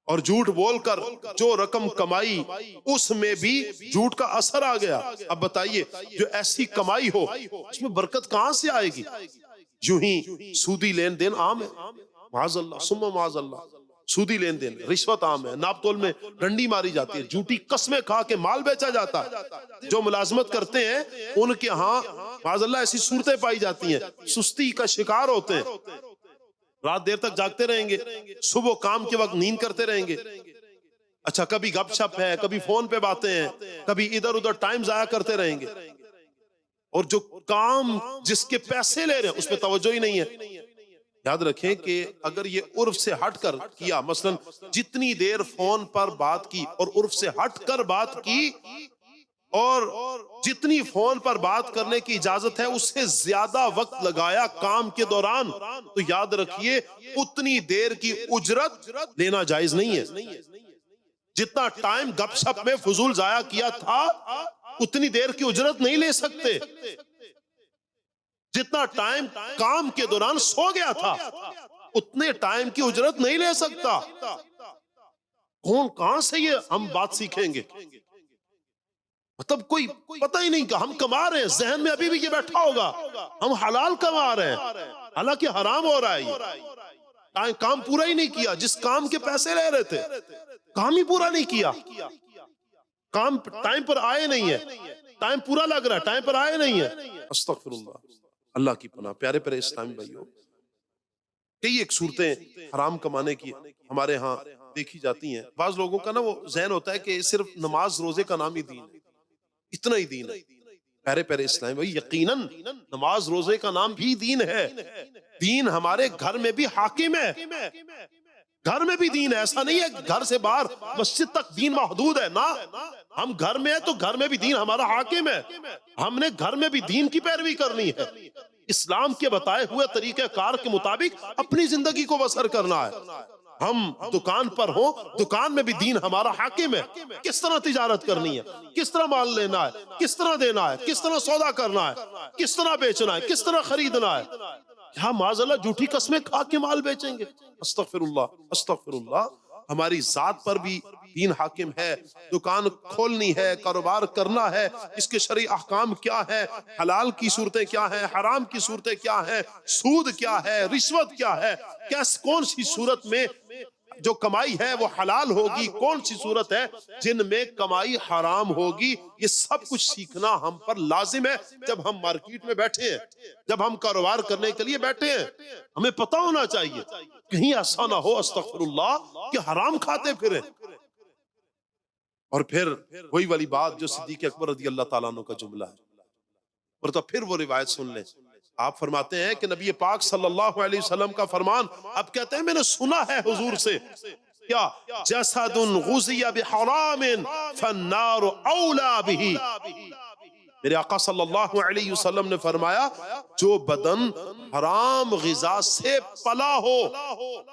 اور جھوٹ بول کر جو رقم کمائی اس میں بھی جھوٹ کا اثر آ گیا. اب بتائیے جو ایسی کمائی ہو اس میں برکت کہاں سے آئے گی؟ یوں ہی سودی لین دین عام ہے, معاذ اللہ ثم معاذ اللہ. سودی لین دین, رشوت عام ہے, ناپ تول میں ڈنڈی ماری جاتی ہے, جھوٹی قسمیں کھا کے مال بیچا جاتا ہے. جو ملازمت کرتے ہیں ان کے ہاں معاذ اللہ ایسی صورتیں پائی جاتی ہیں, سستی کا شکار ہوتے ہیں, رات دیر تک جاگتے رہیں گے, صبح کام کے وقت نیند کرتے رہیں گے. اچھا کبھی گپ شپ ہے, کبھی فون پہ باتیں ہیں, کبھی ادھر ادھر ٹائم ضائع کرتے رہیں گے. اور جو کام جس کے پیسے لے رہے ہیں اس پہ توجہ ہی نہیں ہے. یاد رکھیں کہ اگر یہ عرف سے ہٹ کر کیا, مثلا جتنی دیر فون پر بات کی اور عرف سے ہٹ کر بات کی, اور جتنی فون پر بات کرنے کی اجازت ہے اس سے زیادہ وقت لگایا کام کے دوران, تو یاد رکھیے اتنی دیر کی اجرت لینا جائز نہیں ہے. جتنا ٹائم گپ شپ میں فضول ضائع کیا تھا اتنی دیر کی اجرت نہیں لے سکتے. جتنا ٹائم کام کے دوران سو گیا تھا اتنے ٹائم کی اجرت نہیں لے سکتا. کون کہاں سے یہ ہم بات سیکھیں گے؟ مطلب کوئی پتہ ہی نہیں کہ ہم کما رہے ہیں, ذہن میں ابھی بھی یہ بیٹھا ہوگا ہم حلال کما رہے ہیں, حالانکہ حرام ہو رہا ہے. یہ کام پورا ہی نہیں کیا, جس کام کے پیسے لے رہے تھے کام ہی پورا نہیں کیا, کام ٹائم پر آئے نہیں ہے, ٹائم پورا لگ رہا ہے ٹائم پر آئے نہیں ہے. استغفر اللہ, اللہ کی پناہ. پیارے پیارے اسلامی بھائیوں, کئی ایک صورتیں حرام کمانے کی ہمارے ہاں دیکھی جاتی ہیں. بعض لوگوں کا نا وہ ذہن ہوتا ہے کہ صرف نماز روزے کا نام ہی دین ہے, اتنا ہی دین ہے. پیارے پیارے اسلامی بھائی یقیناً نماز روزے کا نام بھی دین ہے. دین ہمارے گھر میں بھی حاکم ہے, گھر میں بھی دین ہے. ایسا نہیں ہے گھر سے باہر مسجد تک دین محدود ہے, نہ, ہم گھر میں ہیں تو گھر میں بھی دین ہمارا حاکم ہے. ہم نے گھر میں بھی دین کی پیروی کرنی ہے, اسلام کے بتائے ہوئے طریقہ کار کے مطابق اپنی زندگی کو بسر کرنا ہے. ہم دکان پر ہوں, دکان میں بھی دین ہمارا حاکم ہے. کس طرح تجارت کرنی ہے, کس طرح مال لینا ہے, کس طرح دینا ہے, کس طرح سودا کرنا ہے, کس طرح بیچنا ہے, کس طرح خریدنا ہے. کیا معاذ اللہ جھوٹی قسمیں کھا کے مال بیچیں گے؟ استغفر اللہ استغفر اللہ. ہماری ذات پر بھی دین حاکم ہے. دکان کھولنی ہے, کاروبار کرنا ہے, اس کے شرعی احکام کیا ہے, حلال کی صورتیں کیا ہیں, حرام کی صورتیں کیا ہیں, سود کیا ہے, رشوت کیا ہے, کون سی صورت میں جو کمائی ہے وہ حلال ہوگی, کون سی صورت ہے جن میں کمائی حرام ہوگی. یہ سب کچھ سیکھنا ہم پر لازم ہے. جب ہم مارکیٹ میں بیٹھے ہیں, جب ہم کاروبار کرنے کے لیے بیٹھے ہیں, ہمیں پتہ ہونا چاہیے کہیں ایسا نہ ہو استغفر اللہ کہ حرام کھاتے پھریں. اور پھر وہی والی بات جو صدیق اکبر رضی اللہ تعالیٰ عنہ کا جملہ ہے, اور تو پھر وہ روایت سن لیں. آپ فرماتے ہیں کہ نبی پاک صلی اللہ علیہ وسلم کا فرمان, اب کہتے ہیں میں نے سنا ہے حضور سے, کیا جسد غزی بحرام فالنار اولا به. میرے آقا صلی اللہ علیہ وسلم نے فرمایا جو بدن حرام غذا سے پلا ہو,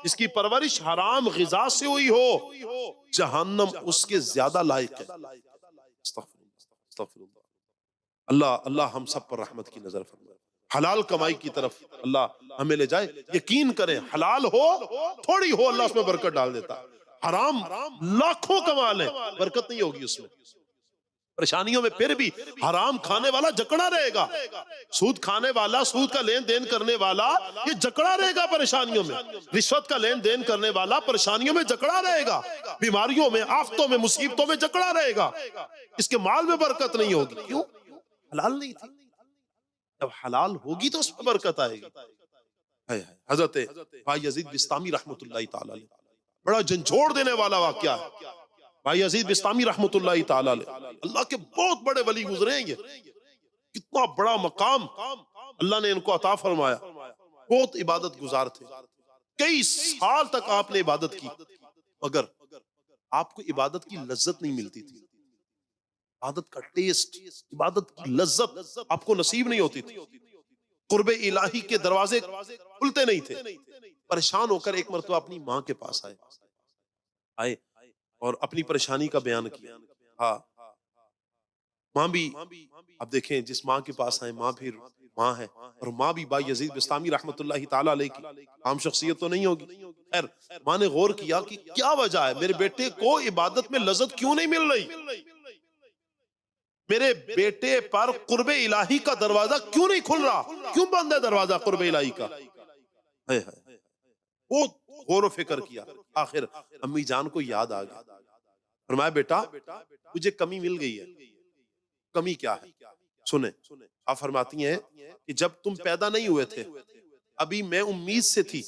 اس کی پرورش حرام غذا سے ہوئی ہو, جہنم اس کے زیادہ لائق ہے. استغفر اللہ. اللہ ہم سب پر رحمت کی نظر فرمائے, حلال کمائی کی طرف اللہ ہمیں لے جائے. یقین کریں حلال ہو تھوڑی ہو اللہ اس میں برکت ڈال دیتا, حرام لاکھوں کما لیں برکت نہیں ہوگی اس میں. پریشانیوں میں پھر بھی حرام کھانے والا جکڑا رہے گا. سود کھانے والا، سود کا لین دین کرنے والا یہ جکڑا رہے گا پریشانیوں میں. رشوت کا لین دین کرنے والا پریشانیوں میں جکڑا رہے گا، بیماریوں میں، آفتوں میں، مصیبتوں میں جکڑا رہے گا. اس کے مال میں برکت نہیں ہوگی. کیوں؟ حلال نہیں تھی. جب حلال ہوگی تو اس میں برکت آئے گی. حضرت بھائی یزید بستامی رحمۃ اللہ تعالی علیہ بڑا جھنجھوڑ دینے والا واقعہ ہے. بھائی یزید بستامی رحمۃ اللہ تعالی علیہ اللہ کے بہت بڑے ولی گزرے ہیں. یہ کتنا بڑا مقام اللہ نے ان کو عطا فرمایا. بہت عبادت گزار تھے، کئی سال تک آپ نے عبادت کی، مگر آپ کو عبادت کی لذت نہیں ملتی تھی. عبادت کا ٹیسٹ، عبادت کی لذت آپ کو نصیب نہیں ہوتی تھی. قرب الہی کے دروازے کھلتے نہیں تھے. پریشان ہو کر ایک مرتبہ اپنی ماں کے پاس آئے اور اپنی پریشانی کا بیان کیا. ہاں، ماں بھی اب دیکھیں جس ماں کے پاس آئے، ماں پھر ماں ہے، اور ماں بھی بائی یزید بستامی رحمت اللہ تعالیٰ علیہ کی عام شخصیت تو نہیں ہوگی. خیر، ماں نے غور کیا کہ کیا وجہ ہے، میرے بیٹے کو عبادت میں لذت کیوں نہیں مل رہی، میرے بیٹے پر قرب الہی کا دروازہ کیوں نہیں کھل رہا، کیوں بند ہے دروازہ قرب الہی کا. بہت غور و فکر کیا. آخر امی جان کو یاد آ گیا. فرمایا بیٹا تجھے کمی مل گئی ہے. کمی کیا ہے؟ سنیں، آپ فرماتی ہیں کہ جب تم پیدا نہیں ہوئے تھے ابھی میں امید سے تھی،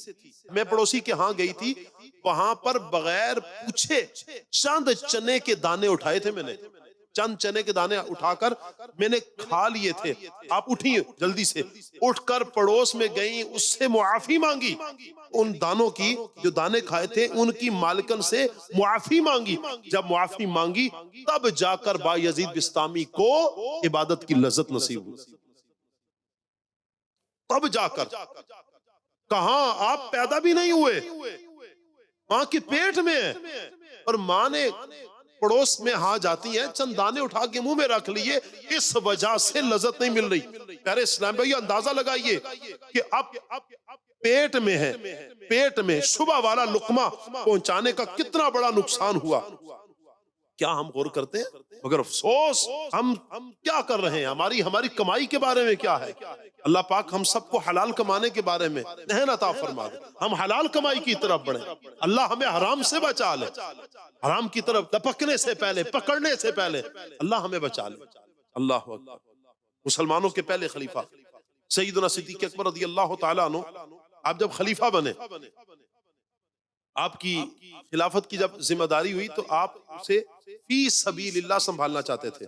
میں پڑوسی کے ہاں گئی تھی، وہاں پر بغیر پوچھے چند چنے کے دانے اٹھائے تھے، میں نے چند چنے کے دانے اٹھا کر میں نے کھا لیے تھے. آپ اٹھی جلدی سے، اٹھ کر پڑوس میں گئیں، اس سے معافی مانگی، ان دانوں کی جو دانے کھائے تھے ان کی مالکن سے معافی مانگی. جب معافی مانگی تب جا کر با یزید بستامی کو عبادت کی لذت نصیب ہوئی. تب جا کر، کہاں آپ پیدا بھی نہیں ہوئے، ماں کے پیٹ میں ہے، اور ماں نے پڑوس میں ہاں جاتی ہیں چند دانے اٹھا کے منہ میں رکھ لیے، اس وجہ سے لذت نہیں مل رہی. پیارے اسلام بھائی اندازہ لگائیے کہ اب پیٹ میں ہے، پیٹ میں شبہ والا لقمہ پہنچانے کا کتنا بڑا نقصان ہوا. کیا ہم غور کرتے ہیں؟ مگر افسوس ہم کیا کر رہے ہیں، ہماری کمائی کے بارے میں کیا ہے. اللہ پاک ہم سب کو حلال کمانے کے بارے میں ذہن عطا فرما دے، ہم حلال کمائی کی طرف بڑھیں. اللہ ہمیں حرام سے بچا لے، حرام کی طرف لپکنے سے پہلے، پکڑنے سے پہلے اللہ ہمیں بچا لے. اللہ اکبر. مسلمانوں کے پہلے خلیفہ سیدنا صدیق اکبر رضی اللہ تعالیٰ عنہ، آپ جب خلیفہ بنے، آپ کی خلافت کی جب ذمہ داری ہوئی تو آپ اسے فی سبیل اللہ سنبھالنا چاہتے تھے،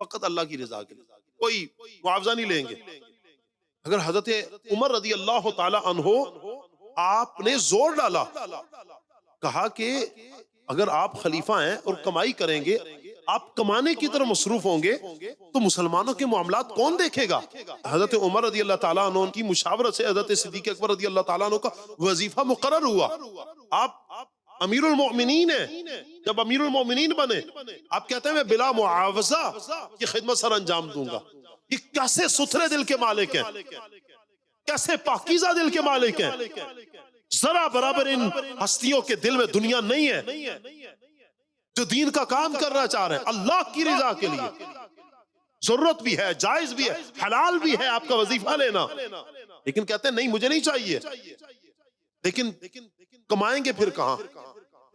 فقط اللہ کی رضا کے لیے، کوئی معاوضہ نہیں لیں گے. اگر حضرت عمر رضی اللہ تعالی عنہ آپ نے زور ڈالا، کہا کہ اگر آپ خلیفہ ہیں اور کمائی کریں گے، آپ کمانے کی طرف مصروف ہوں گے تو مسلمانوں کے معاملات کون دیکھے گا. حضرت عمر رضی اللہ تعالیٰ عنہ کی مشاورت سے حضرت صدیق اکبر رضی اللہ تعالیٰ عنہ کا وظیفہ مقرر ہوا. آپ امیر المؤمنین ہیں، جب امیر المؤمنین بنے آپ کہتے ہیں میں بلا معاوضہ یہ خدمت سر انجام دوں گا. یہ کیسے ستھرے دل کے مالک ہیں، کیسے پاکیزہ دل کے مالک ہیں. ذرا برابر ان ہستیوں کے دل میں دنیا نہیں ہے جو دین کا کام کرنا چاہ رہے ہیں اللہ کی رضا کے لیے. ضرورت بھی ہے، جائز بھی ہے، حلال بھی ہے آپ کا وظیفہ لینا، لیکن کہتے ہیں نہیں مجھے نہیں چاہیے. لیکن کمائیں گے پھر کہاں؟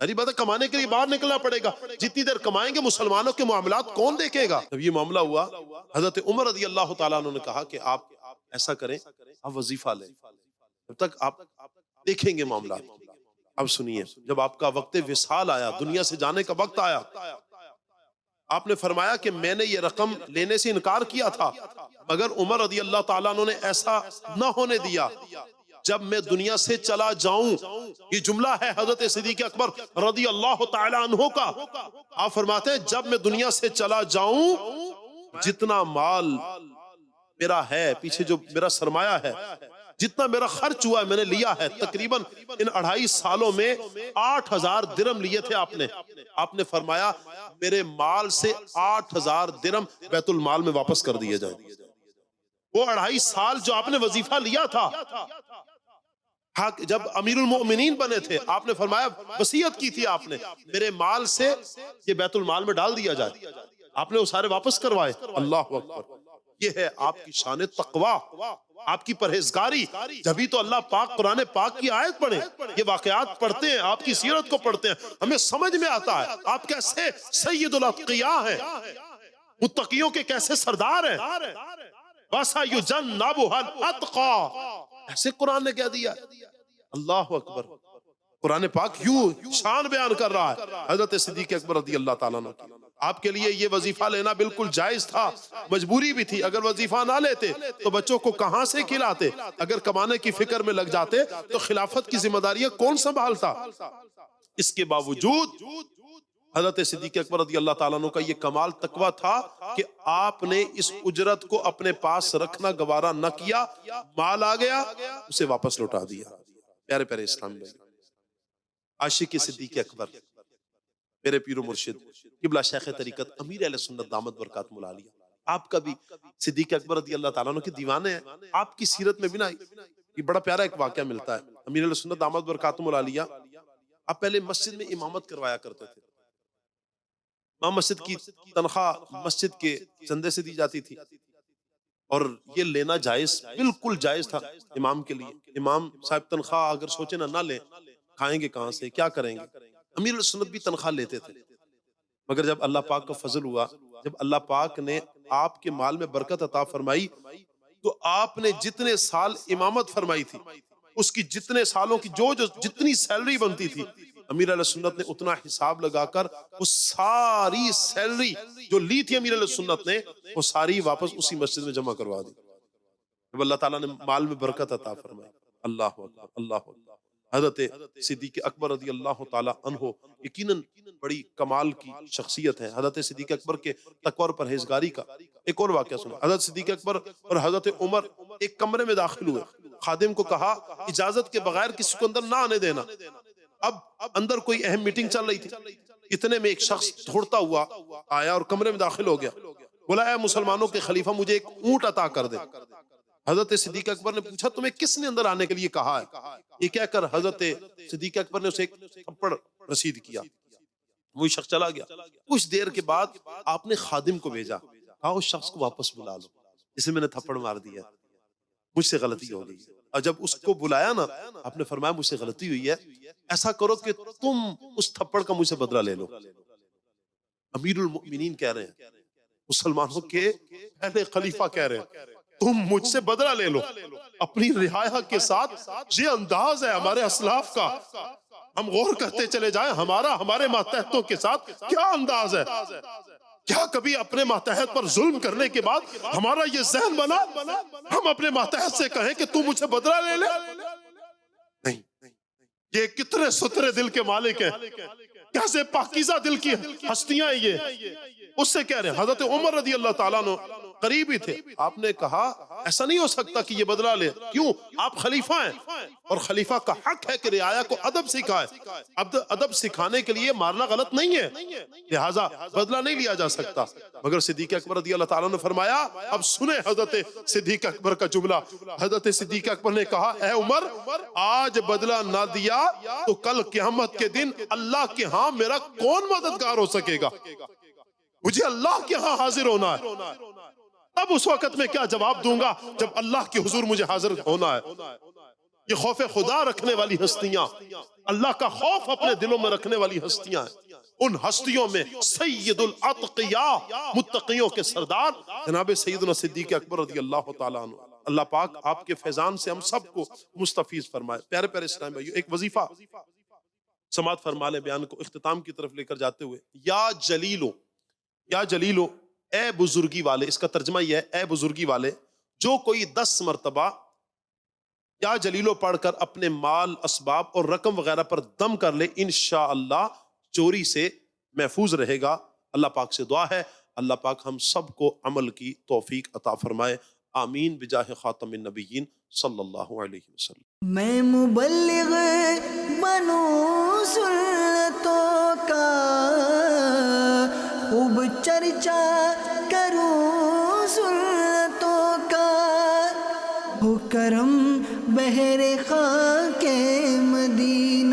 ارے بات کمانے کے لیے باہر نکلنا پڑے گا. جتنی دیر کمائیں گے مسلمانوں کے معاملات کون دیکھے گا؟ جب یہ معاملہ ہوا حضرت عمر رضی اللہ تعالیٰ عنہ نے کہا کہ آپ ایسا کریں، آپ وظیفہ لیں، جب تک آپ دیکھیں گے معاملات. اب سنیے، جب آپ کا وقت وصال آیا، دنیا سے جانے کا وقت آیا، آپ نے فرمایا کہ میں نے یہ رقم لینے سے انکار کیا تھا، مگر عمر رضی اللہ تعالیٰ عنہ نے ایسا نہ ہونے دیا. جب میں دنیا سے چلا جاؤں، یہ جملہ ہے حضرت صدیق اکبر رضی اللہ تعالیٰ عنہ کا. آپ فرماتے ہیں جب میں دنیا سے چلا جاؤں جتنا مال میرا ہے، پیچھے جو میرا سرمایہ ہے، جتنا میرا خرچ ہوا ہے میں نے لیا ہے. تقریباً ان 2.5 سالوں میں 8,000 درم لیے تھے آپ نے. آپ نے فرمایا میرے مال سے 8,000 درم بیت المال میں واپس کر دیے جائیں. وہ 2.5 سال جو آپ نے وظیفہ لیا تھا جب امیر المؤمنین بنے تھے آپ نے فرمایا، وصیت کی تھی آپ نے، میرے مال سے یہ بیت المال میں ڈال دیا جائے، آپ نے وہ سارے واپس کروائے۔ اللہ اکبر، یہ ہے آپ کی شان تقوی، آپ کی پرہیزگاری۔ جبھی تو اللہ پاک قرآن پاک کی آیت پڑھیں، یہ واقعات پڑھتے ہیں، آپ کی سیرت کو پڑھتے ہیں، ہمیں سمجھ میں آتا ہے آپ کیسے سید الاتقیاء ہیں، متقیوں کے کیسے سردار ہیں۔ وَسَيُجَنَّبُهَا الْأَتْقَى، ایسے قرآن نے کہہ دیا۔ اللہ اکبر، قرآن پاک یوں شان بیان کر رہا ہے حضرت صدیق اکبر رضی اللہ تعالیٰ عنہ کی۔ آپ کے لیے یہ وظیفہ لینا بالکل جائز تھا، مجبوری بھی تھی، اگر وظیفہ نہ لیتے تو بچوں کو کہاں سے کھلاتے، اگر کمانے کی فکر میں لگ جاتے تو خلافت کی ذمہ داریاں کون سنبھالتا۔ اس کے باوجود حضرت صدیق اکبر رضی اللہ تعالیٰ عنہ کا یہ کمال تقویٰ تھا کہ آپ نے اس اجرت کو اپنے پاس رکھنا گوارا نہ کیا، مال آ گیا اسے واپس لوٹا دیا۔ پیارے پیارے اسلام بھائی، عاشق صدیق اکبر، میرے پیر و مرشد قبلہ شیخ طریقت امیر اہل سنت دامت برکاتہ العالیہ، آپ کا بھی صدیق اکبر رضی اللہ تعالیٰ عنہ کے دیوانے ہیں۔ آپ کی سیرت میں بھی نا یہ بڑا پیارا ایک واقعہ ملتا ہے۔ امیر اہل سنت دامت برکاتہ العالیہ آپ پہلے مسجد میں امامت کروایا کرتے تھے، امام مسجد کی تنخواہ مسجد کے چندے سے دی جاتی تھی، اور یہ لینا جائز، بالکل جائز تھا امام کے لیے۔ امام صاحب تنخواہ اگر سوچے نہ لیں، کھائیں گے کہاں سے، کیا کریں گے؟ امیر السنت بھی تنخواہ لیتے تھے، مگر جب اللہ پاک کا فضل ہوا، جب اللہ پاک نے آپ کے مال میں برکت عطا فرمائی، تو آپ نے جتنے سال امامت فرمائی تھی اس کی جتنے سالوں کی جو جتنی سیلری بنتی تھی، امیر علیہ سنت نے اتنا حساب لگا کر وہ ساری سیلری جو لی تھی امیر علیہ سنت نے وہ ساری واپس اسی مسجد میں جمع کروا دی۔ جب اللہ تعالیٰ نے مال میں برکت عطا فرمائی، اللہ اکبر، اللہ اکبر۔ حضرت صدیق اکبر رضی اللہ تعالیٰ عنہ یقیناً بڑی کمال کی شخصیت ہے۔ حضرت صدیق اکبر کے تقوی اور پرہیزگاری کا ایک اور واقعہ سنا۔ حضرت صدیق اکبر اور حضرت عمر ایک کمرے میں داخل ہوئے، خادم کو کہا اجازت کے بغیر کسی کو اندر نہ آنے دینا۔ اب اندر کوئی اہم میٹنگ چل رہی تھی، اتنے میں ایک شخص دوڑتا ہوا آیا اور کمرے میں داخل ہو گیا، بولا اے مسلمانوں کے خلیفہ مجھے ایک اونٹ عطا کر دے۔ حضرت صدیق اکبر نے پوچھا تمہیں کس نے اندر آنے کے لیے کہا ہے؟ یہ کہہ کر حضرت صدیق اکبر نے اسے ایک تھپڑ رسید کیا، وہی شخص چلا گیا۔ کچھ دیر کے بعد آپ نے خادم کو بھیجا، کہا اس شخص کو واپس بلا لو، اسے میں نے تھپڑ مار دیا، مجھ سے غلطی ہو گئی۔ اور جب اس کو بلایا نا، آپ نے فرمایا مجھ سے غلطی ہوئی ہے، ایسا کرو کہ تم اس تھپڑ کا مجھ سے بدلہ لے لو۔ امیر المؤمنین کہہ رہے ہیں، مسلمانوں کے پہلے خلیفہ کہہ رہے ہیں تم مجھ سے بدلہ لے لو اپنی رعایا کے ساتھ۔ یہ انداز ہے ہمارے اسلاف کا، ہم غور کرتے چلے جائیں ہمارے ماتحتوں کے ساتھ کیا انداز ہے۔ کیا کبھی اپنے ماتحت پر ظلم کرنے کے بعد ہمارا یہ ذہن بنا ہم اپنے ماتحت سے کہیں کہ تو مجھ سے بدلہ لے لے؟ نہیں، یہ کتنے سترے دل کے مالک ہیں، کیسے پاکیزہ دل کی ہستیاں ہیں یہ۔ اس سے کہہ رہے ہیں حضرت عمر رضی اللہ تعالیٰ عنہ قریب ہی تھے، آپ نے کہا ایسا نہیں ہو سکتا کہ یہ بدلہ لے، کیوں؟ آپ خلیفہ ہیں اور خلیفہ کا حق ہے کہ رعایا کو ادب سکھائے، ادب سکھانے کے لیے مارنا غلط نہیں ہے، لہٰذا بدلہ نہیں لیا جا سکتا۔ مگر صدیق اکبر رضی اللہ تعالیٰ نے فرمایا، اب سنیں حضرت صدیق اکبر کا جملہ۔ حضرت صدیق اکبر نے کہا اے عمر، آج بدلہ نہ دیا تو کل قیامت کے دن اللہ کے ہاں میرا کون مددگار ہو سکے گا؟ مجھے اللہ کے ہاں حاضر ہونا ہے، اب اس وقت میں کیا جواب دوں گا جب اللہ کے حضور مجھے حاضر ہونا ہے۔ یہ خوف خدا رکھنے والی ہستیاں، اللہ کا خوف اپنے دلوں میں رکھنے والی ہستیاں ہیں۔ ان ہستیوں میں سید الاتقیاء، متقیوں کے سردار جناب سیدنا صدیق اکبر رضی اللہ تعالیٰ عنہ، اللہ پاک آپ کے فیضان سے ہم سب کو مستفیض فرمائے۔ پیارے پیارے اسلام بھائیو، ایک وظیفہ سماعت فرما لیں بیان کو اختتام کی طرف لے کر جاتے ہوئے۔ یا جلیلو، یا جلیلو، اے بزرگی والے، اس کا ترجمہ یہ ہے اے بزرگی والے، جو کوئی 10 مرتبہ یا جلیلو پڑھ کر اپنے مال، اسباب اور رقم وغیرہ پر دم کر لے، انشاءاللہ چوری سے محفوظ رہے گا۔ اللہ پاک سے دعا ہے اللہ پاک ہم سب کو عمل کی توفیق عطا فرمائے، آمین بجاہ خاتم النبیین صلی اللہ علیہ وسلم۔ میں مبلغ بنوں سنتوں کا، خوب چرچا کروں سنتوں کا، ہو کرم بہر خاک مدینہ